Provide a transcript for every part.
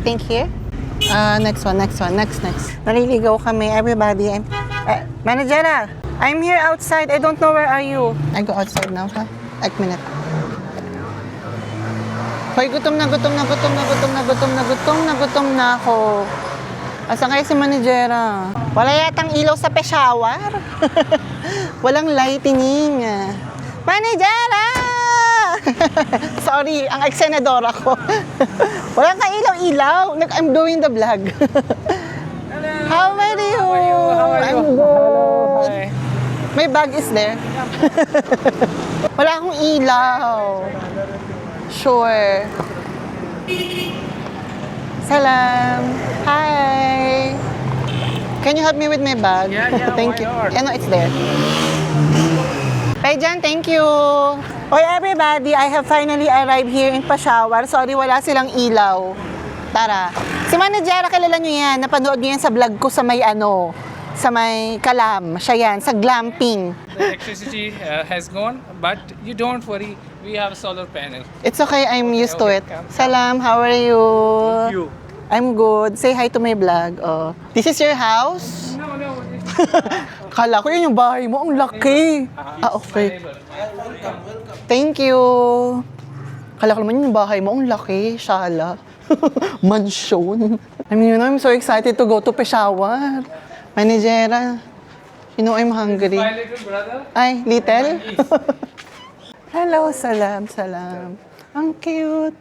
think here? Next one. Next. Naliligaw kami, everybody. Managera, I'm here outside. I don't know where are you. I go outside now, ha? Ek minute. Hoy, gutom na ako. Asan kayo si Managera? Wala yatang ilaw sa Peshawar. Walang lightning. Managera! Sorry, ang eksenadora ko. Wala kang ilaw-ilaw. I'm doing the vlog. How are you? I'm good. Hi. My bag is there. Wala akong ilaw. Sure. Salam. Hi. Can you help me with my bag? Yeah, Thank you. why not? No, it's there. Hey, Jan, thank you. Oy, everybody, I have finally arrived here in Peshawar. Sorry, wala silang ilaw. Tara. Si Managera, kilala nyo yan. Napanood nyo yan sa vlog ko sa may sa may Kalam. Siya yan, sa glamping. The electricity has gone, but you don't worry. We have solar panel. It's okay, I'm used to it. Come. Salam, how are you? You. I'm good. Say hi to my vlog. Oh. This is your house? No. Kala ko yun yung bahay mo. Ang laki. Okay. Thank you. Kala ko naman yung bahay mo. Ang laki. Shala. Mansion. I mean, you know, I'm so excited to go to Peshawar. Managera. You know, I'm hungry. My little brother. Ay, little? Hello, salam. Ang cute.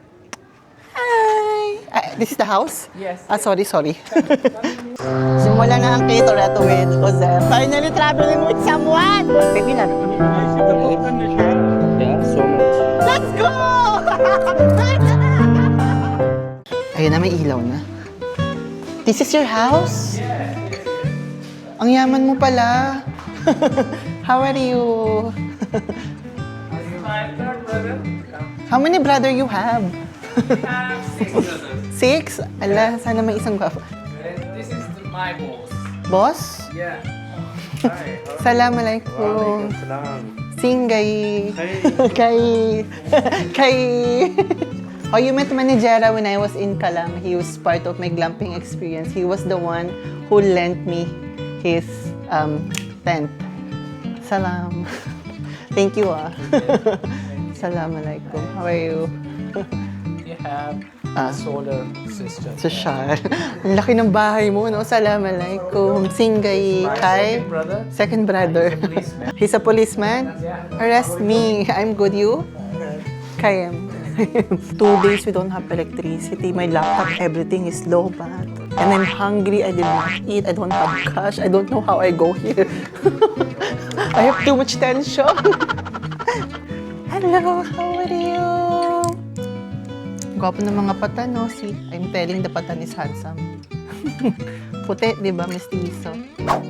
Hi! This is the house? Yes. Sorry. Simula na ang K-Toretto with Jose. Finally traveling with someone! Baby na. Yeah, so much. Let's go! Ayun na, may ilaw na. This is your house? Ang yaman mo pala. How are you? My third brother. How many brother you have? Have 6 brothers. 6? Ala, sana may isang gwapo. And this is my boss. Boss? Yeah. Salam alaikum. Salam. Singay. Kay. Oh, you met Managera when I was in Kalam. He was part of my glamping experience. He was the one who lent me his tent. Salam. Thank you, Salam alaikum. How are you? You have a solar system. Social. Ang laki ng bahay mo, no? Salam alaikum. Singay. My Kay. second brother. Second brother. Policeman. He's a policeman? Yeah. Arrest me. I'm good. You? Kayam. 2 days we don't have electricity. My laptop, everything is low bat. And I'm hungry. I did not eat. I don't have cash. I don't know how I go here. I have too much tension. Hello, how are you? Gwapo ng mga pata, no? See, I'm telling the patan is handsome. Puti, di ba? Mestizo.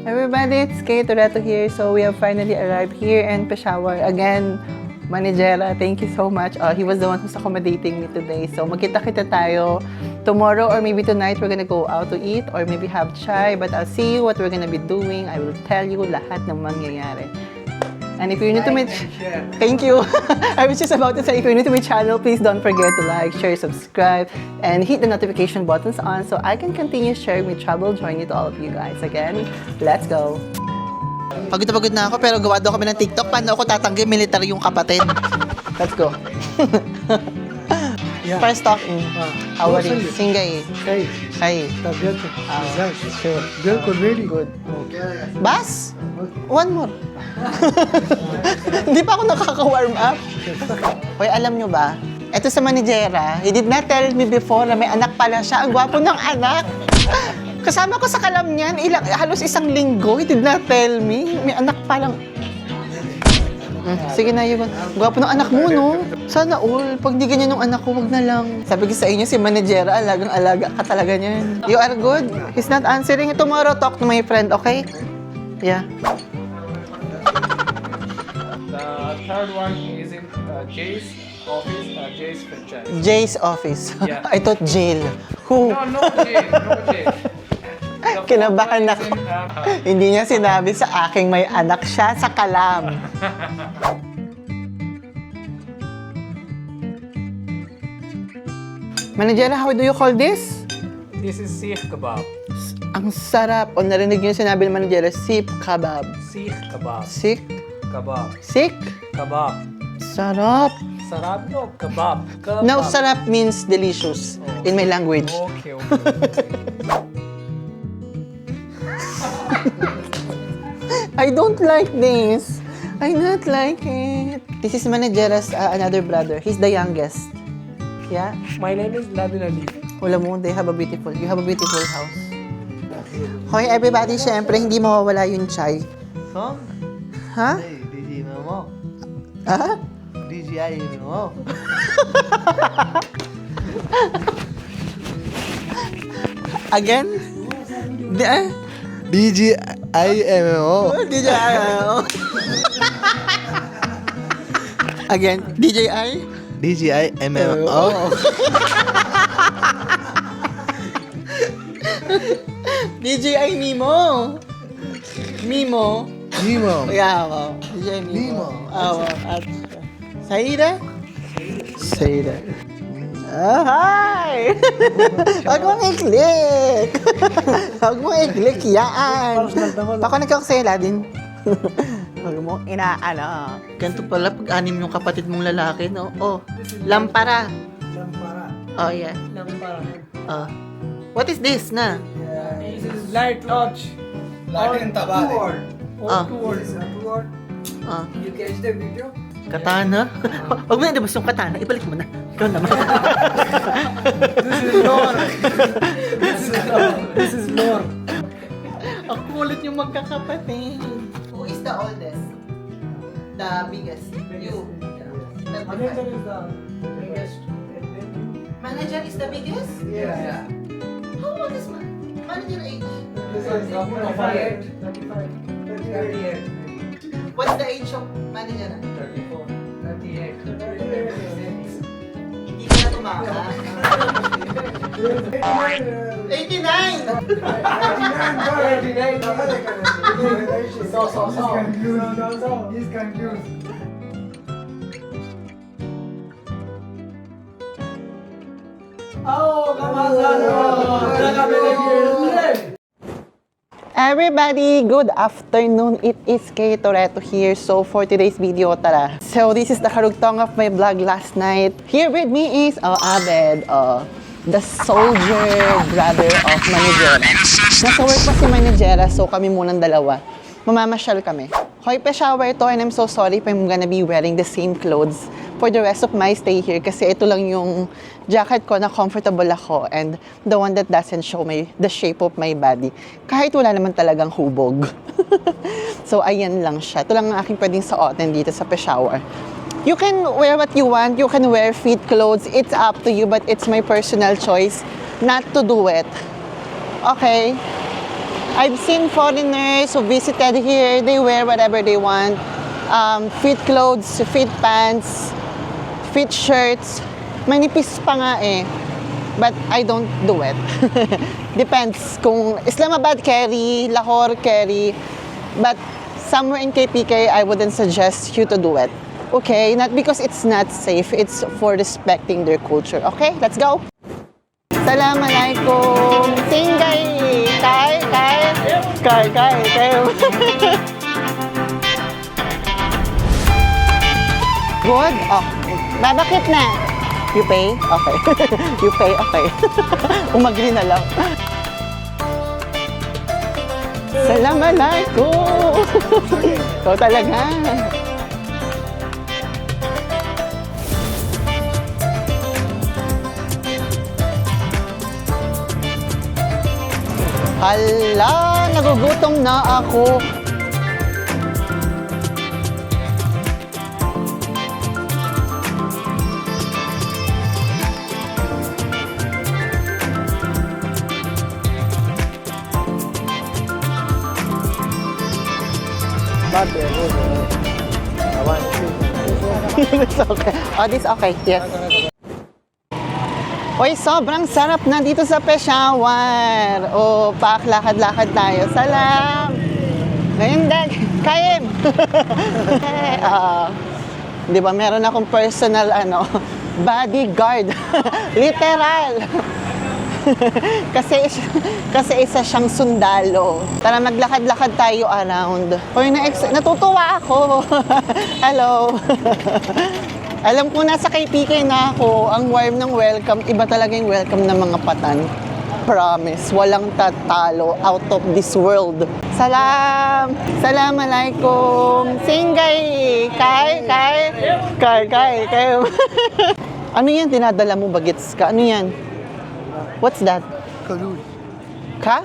Everybody, it's Kay Toretto here. So we have finally arrived here in Peshawar. Again, Managera, thank you so much. He was the one who's accommodating me today. So magkita-kita tayo tomorrow or maybe tonight. We're gonna go out to eat or maybe have chai. But I'll see you what we're gonna be doing. I will tell you lahat ng mangyayari. And if you're new to my thank you. I was just about to say, if you're new to my channel, please don't forget to like, share, subscribe, and hit the notification buttons on so I can continue sharing my travel journey to all of you guys. Again, let's go. Pagod na pagod na ako, pero gawa daw kami ng TikTok. Paano ako tatanggi military yung kapatid? Let's go. Yeah. First talking. How are you? Singay. Hey, Hi. beautiful. Sure. Beautiful, really Good. Bas? One more. Hindi pa ako nakaka-warm up. Hoy, alam nyo ba? Ito sa Managera, he did not tell me before na may anak pala siya. Ang gwapo ng anak. Kasama ko sa Kalam niyan, halos 1 linggo. He did not tell me. May anak palang. Sige na, yun. Gwapo ng anak mo, no? Sana all. Pag di ganyan yung anak ko, wag na lang. Sabi ko sa inyo, si Managera, alagang-alaga ka talaga niyan. You are good. He's not answering. Tomorrow, talk to my friend, okay? Yeah. The third one is in Jay's office, Jay's franchise. Jay's office. Yeah. I thought jail. Who? No Jay. Kinabahan ako. Hindi niya sinabi sa aking may anak siya sa Kalam. Managera, how do you call this? This is Sikh kebab. Ang sarap. O narinig niyo yung sinabi ng manager, sip kebab. Sikh kebab. Sik? Kebab. Sik? Kebab. Sarap. Sarap no, kebab. Kebab. No, sarap means delicious in my language. Okay. I don't like this. I not like it. This is Managera's another brother. He's the youngest. Yeah? My name is Ladin Ali. Wala mo, you have a beautiful house. Hoy, everybody, syempre, hindi mawawala yung chai. Song? Ha? Hey, DJ mo. Ha? DJI mo. Again? DJI mo. DJ Again, DJI? DJI MMO. Oh. DJI Mimo. Mimo. Nemo. Yeah, wow. DJI Mimo. Wow. At Saida? Saida. Ah, hi! Huwag mong i-click! Huwag mong i-click yan! Pakunig ako sa'yo, Ladin. Huwag mong inaano. Ganito pala pag anim yung kapatid mong lalaki, no? Oh, lampara. Oh, yeah. Oh. What is this, na? This is light touch. Light and tabale. Ah. Two words. Oh. You catch the video? Katana? Huwag mo na ilabas yung katana. Ibalik mo na. Ikaw naman. This is lore. This is lore. Ang kulit yung magkakapatid. Who is the oldest? The biggest? You. Manager is the biggest. Manager is the biggest? Yeah. How old is manager age? This is 35. 38. What's the age of manager? 34. 38. Hindi ka na tumaka. 89! So. He's confused. Oh, come Everybody, good afternoon. It is Kay Toretto here. So for today's video, tara. So this is the karugtong of my vlog last night. Here with me is Abed, the soldier brother of Managera. Nasa work pa si Managera, so kami munang dalawa. Mamamasyal kami. Hoy, pa-shower to and I'm so sorry if I'm gonna be wearing the same clothes for the rest of my stay here kasi ito lang yung jacket ko na comfortable ako and the one that doesn't show the shape of my body. Kahit wala naman talagang hubog. So, ayan lang siya. Ito lang ang aking pwedeng suotin dito sa Peshawar. You can wear what you want. You can wear fit clothes. It's up to you, but it's my personal choice not to do it. Okay? I've seen foreigners who visited here. They wear whatever they want. Fit clothes, fit pants, fit shirts. Manipis pa nga eh. But I don't do it. Depends kung Islamabad carry, Lahore carry. But somewhere in KPK, I wouldn't suggest you to do it. Okay? Not because it's not safe. It's for respecting their culture. Okay? Let's go! Assalamualaikum! Singgay! Kay! Good? Oh. Babakit na. You pay? Okay. You pay? Okay. Umagri na lang. Assalamualaikum! Ikaw talaga. Hala, nagugutom na ako. It's okay. Oh, this okay. Yes. Uy, sobrang sarap na dito sa Peshawar. O, lakad-lakad tayo. Salam! Ngayon din, Kaim! Di ba, meron akong personal, bodyguard. Literal. kasi isa siyang sundalo. Tara, maglakad-lakad tayo around. Hoy, natutuwa ako. Hello. Alam ko nasa kay PK na ako, ang warm ng welcome, iba talaga yung welcome ng mga patan. Promise, walang tatalo, out of this world. Salam! Salam alaikum! Singay! Kay! Ano yan? Tinadala mo bagets ka? Ano yan? What's that? Kalul. Ka?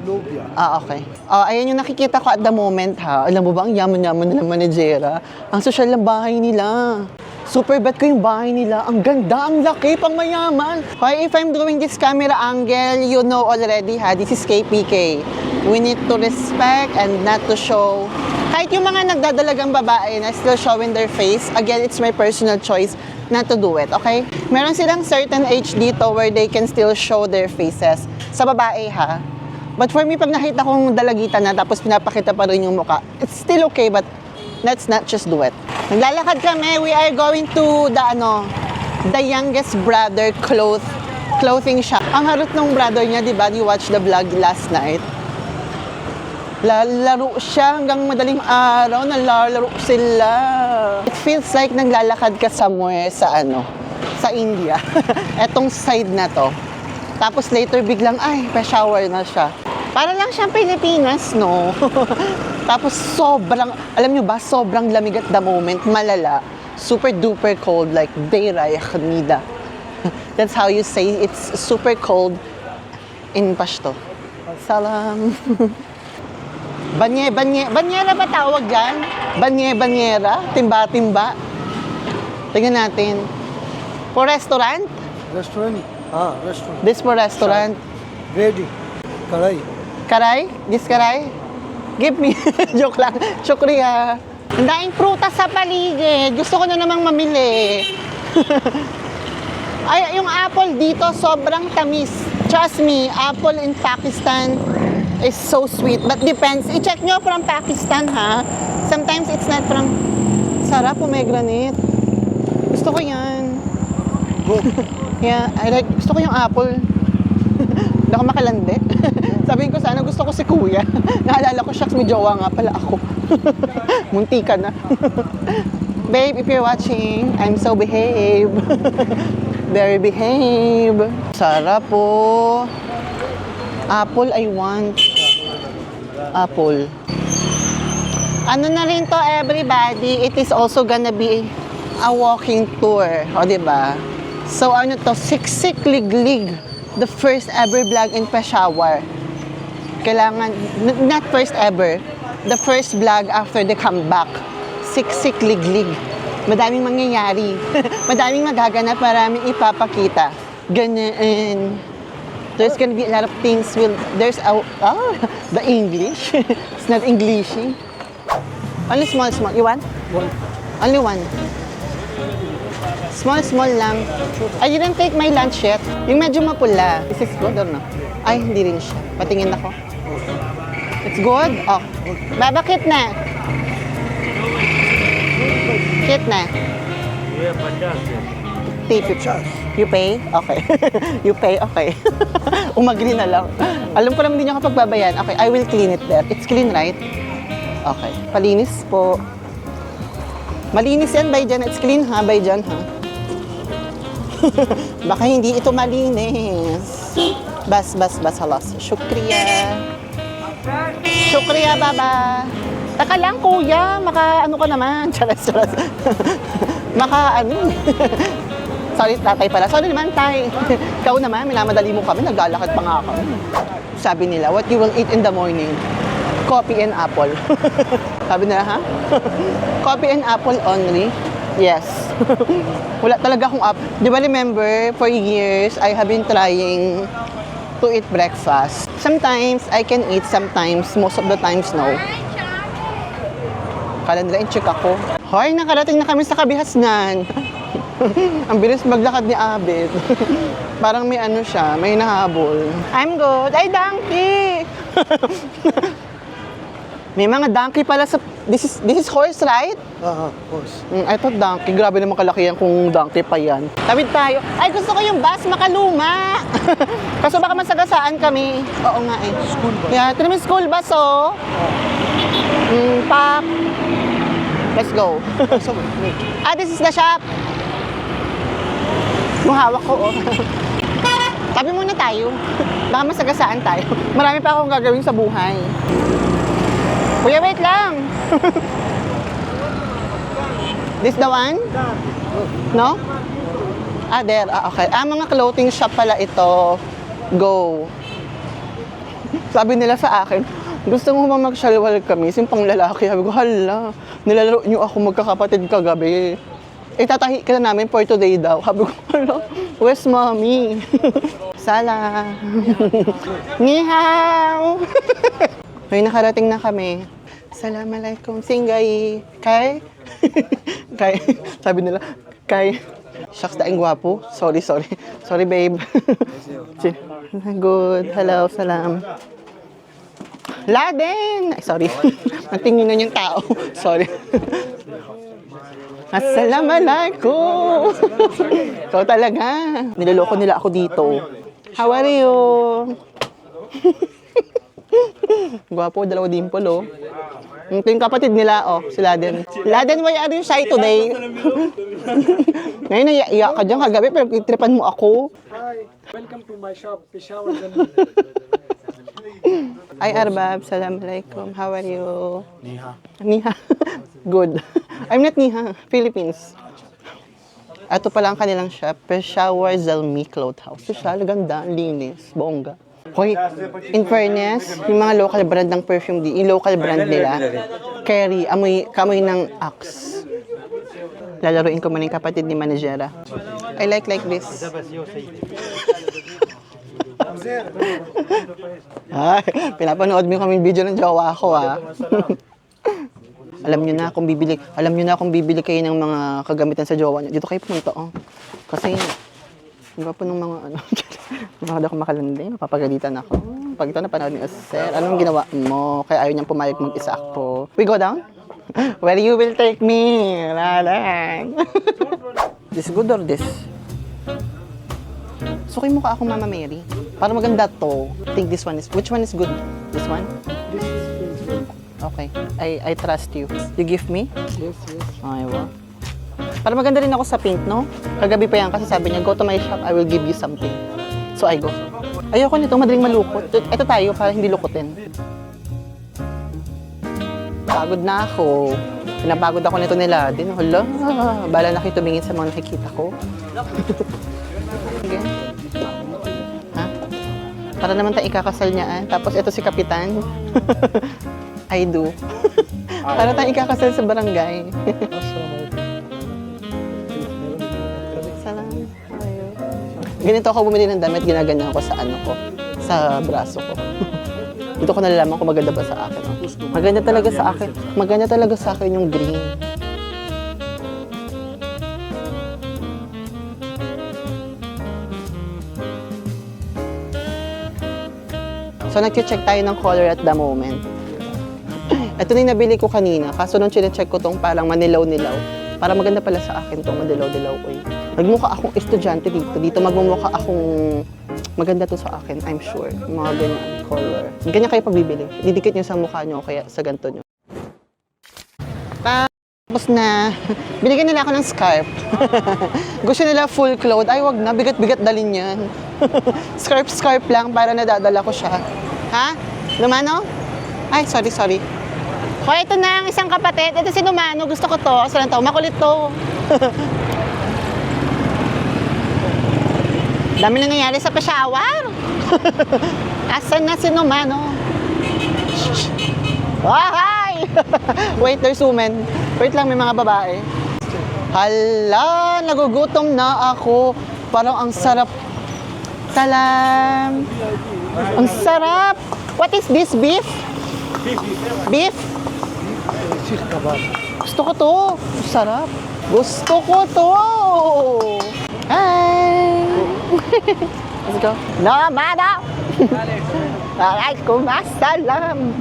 Lobia. Okay. Ayan yung nakikita ko at the moment ha. Alam mo ba, ang yaman-yaman nila manajera? Ang social ng bahay nila. Super bet ko yung bahay nila. Ang ganda, ang laki, pang mayaman. Okay, if I'm doing this camera angle, you know already ha, this is KPK. We need to respect and not to show. Kahit yung mga nagdadalagang babae na still showing their face, again, it's my personal choice not to do it, okay? Meron silang certain age dito where they can still show their faces. Sa babae ha. But for me, pag nakita kong dalagitan na tapos pinapakita pa rin yung mukha, it's still okay, but let's not just do it. Naglalakad kami. We are going to the youngest brother clothing shop. Ang harot ng brother niya, di ba? You watched the vlog last night. Lalaro siya hanggang madaling araw. Nalalaro sila. It feels like naglalakad ka somewhere sa India. Etong side na to. Tapos later biglang, pa-shower na siya. Para lang siyang Pilipinas, no? Tapos sobrang, alam nyo ba, sobrang lamig at the moment, malala. Super duper cold, like Beira Yakhnida. That's how you say it's super cold in Pashto. Salam. Banyera ba tawag yan? Banyera? Timba? Tingnan natin. For restaurant? Restaurant. Restaurant. This for restaurant. Ready. Karai. Karay? This karay? Give me. Joke lang. Shukriya. Ang daing prutas sa paligid. Gusto ko na namang mamili. Ay, yung apple dito sobrang tamis. Trust me, apple in Pakistan is so sweet. But depends. I-check nyo from Pakistan, ha? Sometimes it's not from... Sarap, pomegranate. Gusto ko yan. Go. Yeah, gusto ko yung apple. Hindi ako makalandi. Sabihin ko sana gusto ko si kuya. Naalala ko, shucks, may jowa nga pala ako. Munti ka na. Babe, if you're watching, I'm so behave. Very behave. Sarap po. Apple, I want. Apple. Ano na rin to, everybody? It is also gonna be a walking tour. O, diba? So, ano to? Siksik Liglig. The first ever vlog in Peshawar. Kailangan, not first ever, the first vlog after the comeback. Siksik Liglig. Madaming mangyayari. Madaming magaganap, maraming ipapakita. Ganyan. There's gonna be a lot of things. There's the English. It's not Englishing. Only small. You want? One. Only one. Small lang. I didn't take my lunch yet. Yung medyo mapula. Is this good or no? Ay, hindi rin siya. Patingin ako. It's good? Oh. Baba, kit na. Kit na. Tip. You pay? Okay. You pay? Okay. Umagri na lang. Alam ko naman hindi niya kapag babayan. Okay, I will clean it there. It's clean, right? Okay. Palinis po. Malinis yan, Bayjan. It's clean, ha? Bayjan, ha? Baka hindi ito malinis. Bas, halas. Shukriya. Shukriya, baba. Taka lang, kuya. Ano ka naman. Charas. Sorry, tatay pala. Sorry naman, tay. Ikaw naman, minamadali mo kami. Naglalakad pa nga kami. Sabi nila, what you will eat in the morning? Coffee and apple. Sabi nila, ha? Coffee and apple only? Yes. Wala talaga akong Di ba remember, for years, I have been trying to eat breakfast. Sometimes, I can eat. Sometimes, most of the times, no. Kala nila, in-check ako. Hoy, nakarating na kami sa Kabihasnan. Ang bilis maglakad ni Abid. Parang may siya, may nahabol. I'm good. Ay, donkey! May mga donkey pala sa... This is horse, right? Horse. I thought donkey. Grabe naman kalaki yan kung donkey pa yan. Tawid tayo. Ay, gusto ko yung bus makaluma. Kaso baka masagasaan kami. Oo nga eh. School bus. Yeah, ito naman school bus, oh. Pak. Let's go. This is the shop. Yung hawak ko, oh. Tabi muna tayo. Baka masagasaan tayo. Marami pa akong gagawin sa buhay. Kuya, wait lang. This the one? No? There. Okay. Mga clothing shop pala ito. Go. Sabi nila sa akin, gusto mo ba mag-shalwal kami? Simpang lalaki. Sabi ko, hala, nilalaro niyo ako magkakapatid kagabi. Tatahi ka na namin for today daw. Sabi ko, hala, where's mommy? Sala. Ni hao. May nakarating na kami. Assalamualaikum. Singgay. Kay? Kay. Sabi nila, kay. Shucks, daing gwapo. Sorry. Sorry, babe. Good. Hello, salam. Laden! Ay, sorry. Natinginan yung tao. Sorry. Assalamualaikum. Ikaw talaga. Niloloko nila ako dito. How are you? Gwapo, dalawa dimple, oh. Ito yung kapatid nila, oh, si Laden. Laden, why are you shy today? Ngayon, naiiyak ka dyan kagabi, pero itripan mo ako. Hi, welcome to my shop, Peshawar. Hi, Arbab. Assalamualaikum. How are you? Niha. Good. I'm not Niha. Philippines. Ito pala ang kanilang shop. Peshawar Zalmi Cloth House. Social, ganda, linis, bongga. Hoy, in fairness, yung mga local brand ng perfume, yung local brand nila, carry, kamoy ng Axe. Lalaruin ko muna yung kapatid ni Managera. I like this. Ay, pinapanood mo kami video ng jowa ko, ha. Alam niyo na kung bibili kayo ng mga kagamitan sa jowa niyo. Dito kayo pumunta, oh. Kasi iba po ng mga mga ako makalandi, mapapagalitan ako. Pag ito napanood ni Sir, anong ginawa mo? Kaya ayaw niyang pumayag mag-isa ako. We go down? Where you will take me? Lalang. This good or this? Sukin mo ka ako, Mama Mary. Para maganda to. I think this one is, which one is good? This one? This is good. Okay. I trust you. You give me? Yes. Ay, wow. Para maganda rin ako sa pink, no? Kagabi pa yan kasi sabi niya, go to my shop, I will give you something. So I go. Ayoko nito, madaling malukot. Ito tayo para hindi lukutin. Pagod na ako. Pinapagod ako nito nila din. Hala, bala na kayo tumingin sa mga nakikita ko. Sige. Ha? Para naman tayo ikakasal niya, Tapos ito si Kapitan. I do. Para tayo ikakasal sa barangay. Ganito ako bumili ng damit, ginaganyan ko sa sa braso ko. Dito ko nalalaman kung maganda ba sa akin. Maganda talaga sa akin. Maganda talaga sa akin yung green. So, nag-check tayo ng color at the moment. Ito na yung nabili ko kanina. Kaso nung chinecheck ko tong parang manilaw-nilaw. Para maganda pala sa akin tong madilaw-dilaw ko. Nagmukha akong estudyante dito. Dito magmumukha akong maganda to sa akin, I'm sure. Mga ganyan color. Ganyan kayo pagbibili. Didikit nyo sa mukha nyo kaya sa ganito nyo. Tapos na, binigyan nila ako ng scarf. Gusto nila full cloth. Ay, wag na. Bigat-bigat dalin yan. Scarf lang para nadadala ko siya. Ha? Lumano? Ay, sorry. O, ito na ang isang kapatid. Ito si Numano. Gusto ko to. Saan to? Makulit to. Dami nangyayari sa Peshawar. Asan na si Numano? Oh, hi! Wait, there's women. Wait lang, may mga babae. Hala, nagugutom na ako. Parang ang sarap. Salam. Ang sarap. What is this, beef? Beef? Shish kebab. Gusto ko to. Sarap. Gusto ko to. Hi. Let's go. No, Mada. Alaikum assalam.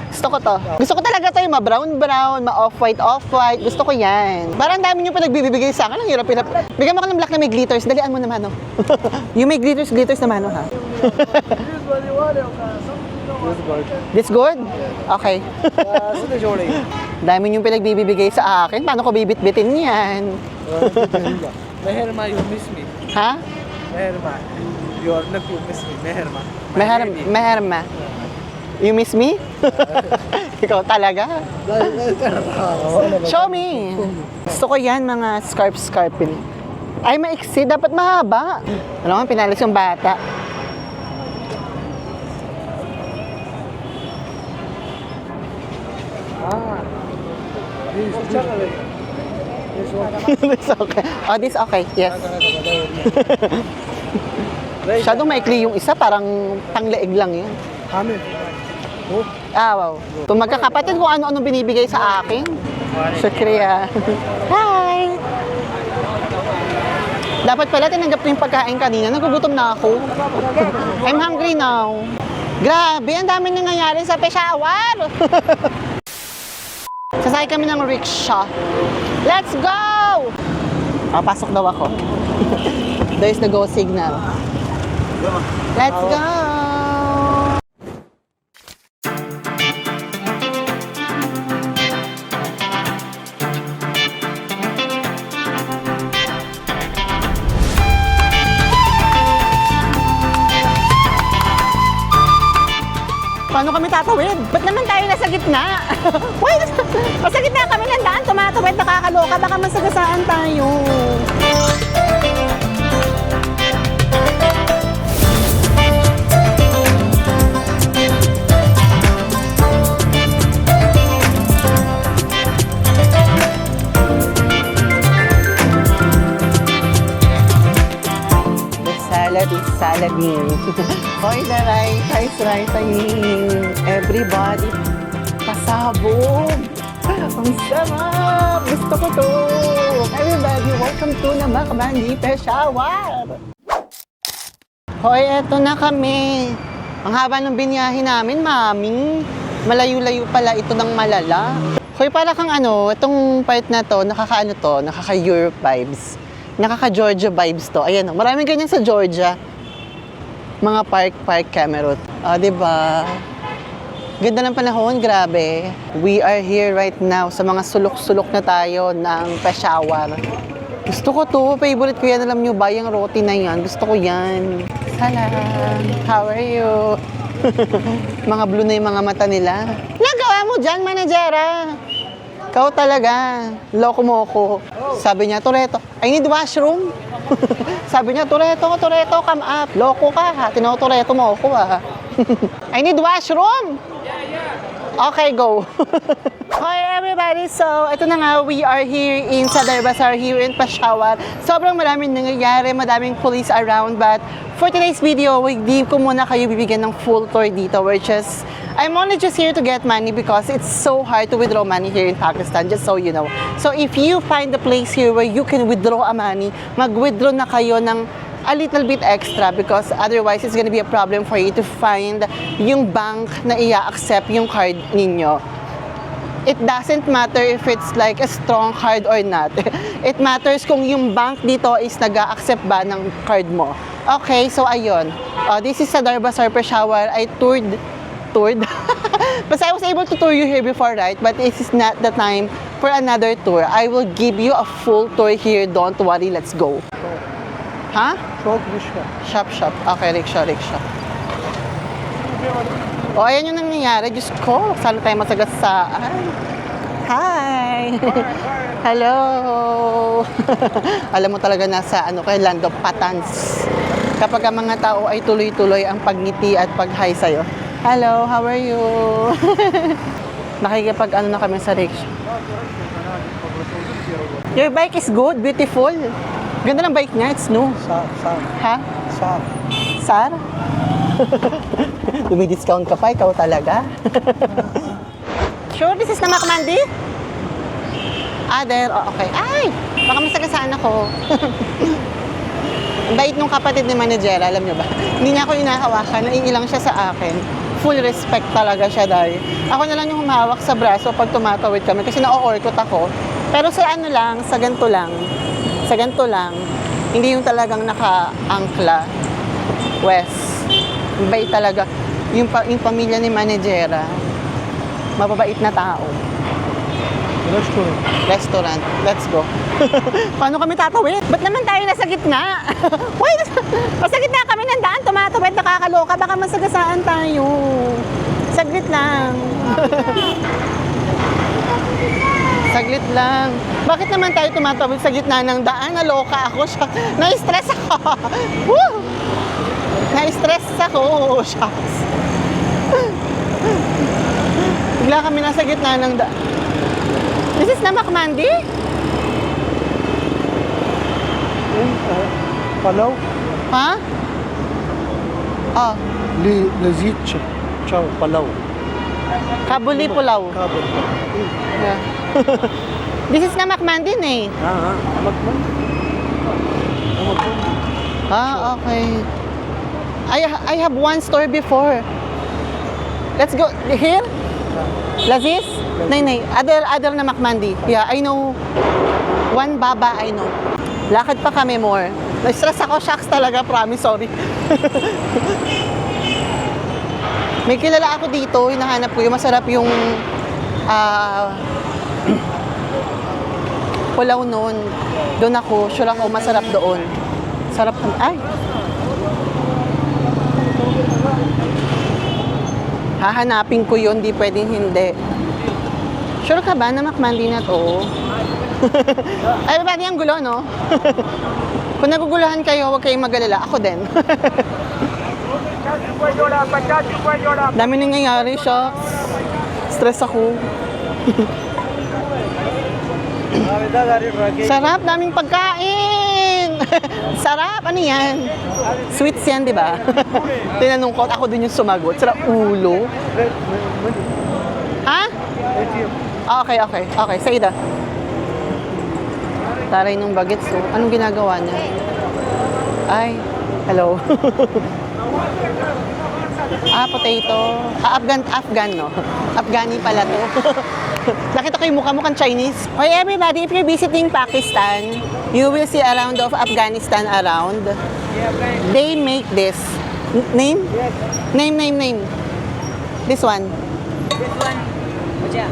Gusto ko to. Gusto ko talaga to yung ma-brown-brown, ma-off-white. Gusto ko yan. Parang dami nyo pa nagbibigay sa akin. Ang hirap-hirap. Bigyan mo ka ng black na may glitters. Dalian mo naman, no? Yung may glitters naman, no, ha? This good? Okay. Dami nyo pinagbibigay sa akin. Paano ko bibit-bitin yan? Meherma, you miss me. Ha? Meherma. You are not you miss me. Meherma. Meherma. You miss me? Ikaw talaga? Show me. Gusto ko yan, mga scarf-scarfin. Ay, maiksi. Dapat mahaba. Alam mo, pinalis yung bata. This okay. Oh, this okay. Yes. Masyadong maikli yung isa, parang pangleeg lang yun. Wow. Kung magkakapatid kung ano-ano binibigay sa akin. Shukriya. Hi! Dapat pala tinanggap ko yung pagkain kanina. Nagugutom na ako. I'm hungry now. Grabe, ang dami nangyayari sa Peshawar. Sasakay kami ng rickshaw. Let's go! Pasok daw ako. There's the go signal. Let's go! Paano kami tatawid? Ba't naman tayo nasa gitna? Wait, nasa gitna kami ng daan, tumatawid, nakakaloka, baka masagasaan tayo. Saladin. Hoy, daray, rice, everybody, pasabog. Ang sarap! Gusto ko to! Everybody, welcome to Namakbandi, Peshawar! Hoy, eto na kami. Ang haba ng binyahe namin, mami. Malayo-layo pala ito ng malala. Hoy, para kang itong part na to, nakaka-Europe vibes. Nakaka-Georgia vibes to. Ayan, maraming ganyan sa Georgia. Mga park Camerot. Diba? Ganda ng panahon, grabe. We are here right now sa mga sulok-sulok na tayo ng Peshawar. Gusto ko to. Favorite ko yan. Alam nyo ba, yung roti na yan. Gusto ko yan. Salam. How are you? Mga blue na yung mga mata nila. Nagawa mo dyan, manajera. Ikaw talaga, loko mo ako. Sabi niya, Toretto, I need washroom. Sabi niya, Toretto, come up. Loko ka ha, tinotoretto mo ako ha. I need washroom. Okay, go. Hi everybody, so ito na nga, we are here in Sadar Bazaar here in Peshawar. Sobrang maraming nangyayari, madaming police around, but for today's video, hindi ko muna kayo bibigyan ng full tour dito. I'm only just here to get money because it's so hard to withdraw money here in Pakistan, just so you know. So if you find a place here where you can withdraw a money, mag-withdraw na kayo ng a little bit extra because otherwise it's gonna be a problem for you to find yung bank na i-accept yung card ninyo. It doesn't matter if it's like a strong card or not. It matters kung yung bank dito is nag-accept ba ng card mo. Okay, so ayun. This is Sadar Bazaar, Peshawar. I toured. But I was able to tour you here before, right? But this is not the time for another tour. I will give you a full tour here. Don't worry, let's go. Ha? Shop. Okay, rickshaw. Ayan yung nangyayari. Diyos ko, saan tayo masagasaan? Hi! Hello! Alam mo talaga nasa land of patans. Kapag ang mga tao ay tuloy-tuloy ang pagngiti at pag-hi sa'yo. Hello, how are you? Nakikipag na kami sa rickshaw. Your bike is good, beautiful. Ganda ng bike niya, it's new. Ha? Sar? Dumi-discount ka pa, ikaw talaga. Sure, this is Namakbandi? There. Oh, okay. Ay! Baka masagasaan ako. Ang bait nung kapatid ni Managera, alam nyo ba? Hindi niya ako inahawakan, naiilang siya sa akin. Full respect talaga siya dahil ako na lang yung humawak sa braso pag tumatawid kami kasi na-orkot ako. Pero sa ano lang, sa ganito lang, hindi yung talagang naka-angkla. Wes, ang bait talaga. Yung pamilya ni Managera, mababait na tao. Restaurant. Let's go. Paano kami tatawid? Ba't naman tayo nasa gitna? Wait, nasa gitna kami ng daan, tumatawid, nakakaloka. Baka masagasaan tayo. Saglit lang. Saglit lang. Bakit naman tayo tumatawid sa gitna ng daan? Naloka ako. Na-stress ako. Woo! Na-stress ako. Shucks. Bigla kami nasa gitna ng daan. This is Namak Mandi? Palau, Ha? Oh, Lazit, Ciao, Palau. Kabuli Pulaw. Kabul. Yeah. This is Namak Mandi eh. Amakman. Ah, okay. I have one store before. Let's go. Here? Lazis? Nay. Other Namak Mandi. Yeah, I know. One baba, I know. Lakad pa kami more. Na-stress ako, shucks talaga, promise, sorry. May kilala ako dito, hinahanap ko yung masarap yung pulaw noon. Doon ako, sure ako, masarap doon. Sarap, ay. Hahanapin ko yun, di pwedeng hindi. Sure ka ba na Makmandi na to? Ay, everybody ang gulo, no? Kung naguguluhan kayo, huwag kayong mag-alala. Ako din. Dami nangyayari, shocks. Stress ako. Sarap, daming pagkain! Sarap, ano yan? Sweets yan, di ba? Tinanong ko, at ako din yung sumagot. Sarap, ulo. Ha? Okay, say that. Taray nung bagets, so anong ginagawa niya? Ay, hello. Potato. Afghan, no? Afghani pala to. Nakita ko yung mukha mukhang Chinese. Okay, everybody, if you're visiting Pakistan, you will see around of Afghanistan around. They make this. Name? Name. This one.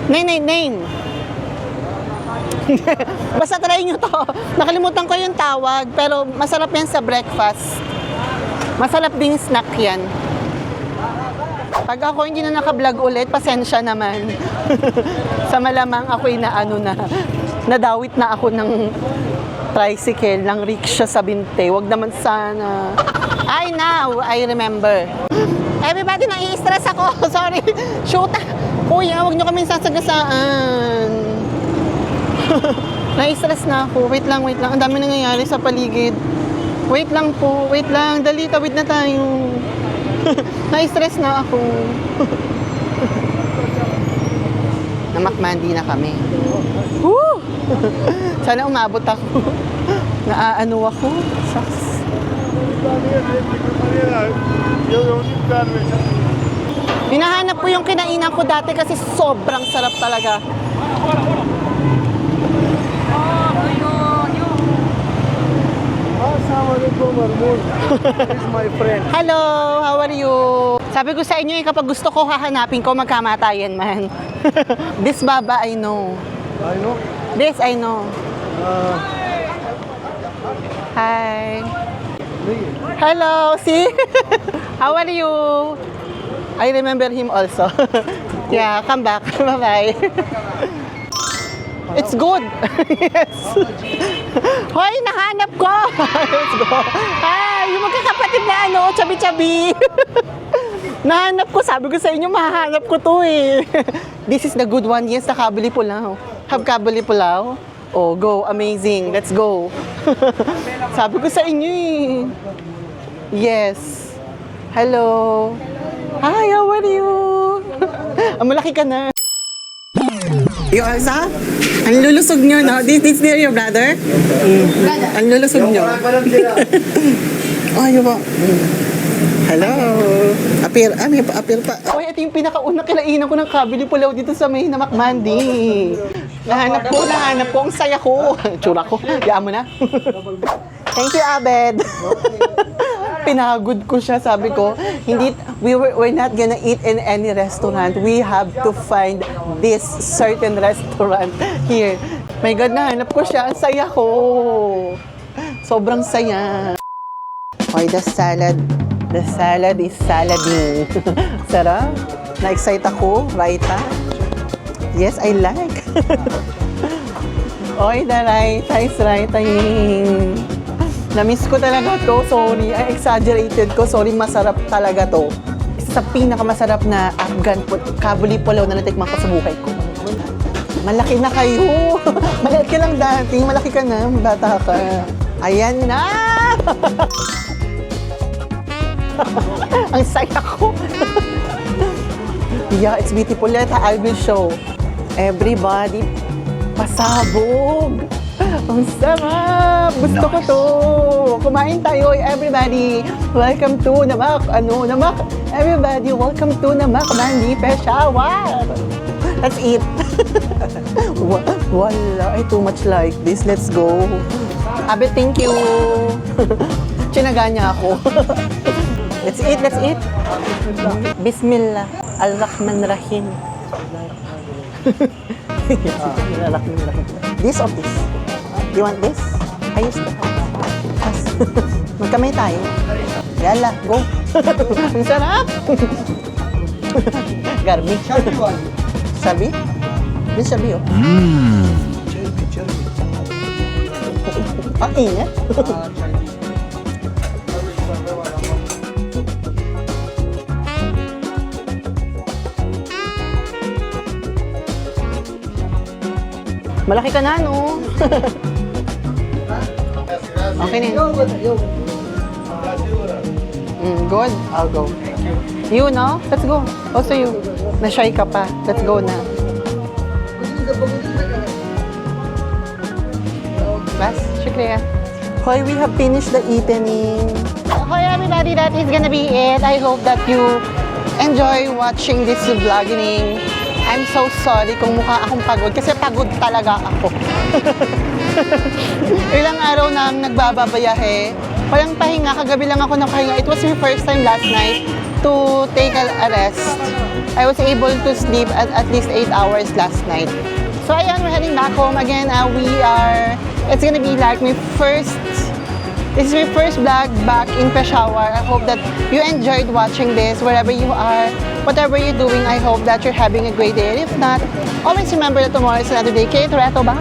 Name. Basta try nyo to. Nakalimutan ko yung tawag, pero masarap yan sa breakfast. Masarap ding snack yan. Pag ako hindi na naka-vlog ulit, pasensya naman. Sa malamang ako'y nadawit na ako ng tricycle, ng rickshaw sa binte. Wag naman sana. Now, I remember. Everybody, nai-stress ako. Sorry. Shoot. Kuya, wag nyo kami sasagasaan. Nai-stress na ako. Wait lang. Ang dami nangyayari sa paligid. Wait lang. Dali, tawid na tayo. Na-stress na ako. Namakmandi na kami. Woo! Sana umabot ako. Naaano ako. Shucks. Hinahanap ko yung kinainan ko dati kasi sobrang sarap talaga. Assalamualaikum Marmul. This is my friend. Hello, how are you? Sabi ko sa inyo kapag gusto ko hahanapin ko, magkamatayan man. This baba, I know. I know. This, I know. Hi. Hello, see? How are you? I remember him also. Yeah, come back. Bye-bye. It's good. Yes. Hoy, nahanap ko. Let's go. Yung magkakapatid na chabi-chabi. Nahanap ko. Sabi ko sa inyo, mahahanap ko to eh. This is the good one. Yes, the Kabuli Pulao. Have Kabuli Pulao? Oh, go. Amazing. Let's go. Sabi ko sa inyo eh. Yes. Hello. Hi, how are you? Malaki ka na. You also? Ang lulusog nyo, no? This your brother? Ang lulusog nyo. Oh, yun po. Hello. May appear pa. Uy, ito yung pinakaunang kinainan ko ng kabili pulaw dito sa may Namakmandi. Nahanap ko. Ang saya ko. Tsura ko. Yaan mo na. Thank you, Abed. Pinagod ko siya, sabi ko, we're not gonna eat in any restaurant. We have to find this certain restaurant here. My God, nahanap ko siya. Ang saya ko. Sobrang saya. Okay, the salad. The salad is salading. Sarap. Na-excite ako. Raita. Yes, I like. Oy, the raita is raitaing. Na-miss ko talaga to. Sorry. I exaggerated ko. Sorry, masarap talaga to. Isa sa pinakamasarap na Afghan kabuli pulaw na natikman ko sa buhay ko. Malaki na kayo. Maliit ka lang dati. Malaki ka na. Bata ka. Ayan na. Ang saya ko. Yeah, it's beautiful. Later, I will show. Everybody, pasabog. Ang sarap. Gusto ko to. Kumain tayo, everybody. Welcome to Namak. Everybody, welcome to Namakmandi, Peshawar. Let's eat. Wala, I too much like this. Let's go. Abe, thank you. Tsinaga niya ako. Let's eat. Bismillah. Al-Rahman Rahim. Al-Rahman. This or this? You want this? Ayos na. Magkamay tayo. Yala, go. Ang sarap. Garbi. Sabi? This sabi, oh. Ang ingat. Malaki ka na, no? Okay na. Good? I'll go. You, no? Let's go. Also you. Na-shy ka pa. Let's go na. Bas, shukriya. Hoy, we have finished the eating. Hoy, everybody, that is gonna be it. I hope that you enjoy watching this vlogging. I'm so sorry kung mukha akong pagod kasi pagod talaga ako. Ilang araw na nagbababayahe. Walang pahinga. Kagabi lang ako nakahinga. It was my first time last night to take a rest. I was able to sleep at least 8 hours last night. So ayan, we're heading back home again. It's gonna be like this is my first vlog back in Peshawar. I hope that you enjoyed watching this wherever you are. Whatever you're doing, I hope that you're having a great day. And if not, always remember that tomorrow is another day. Kay Toretto, bye!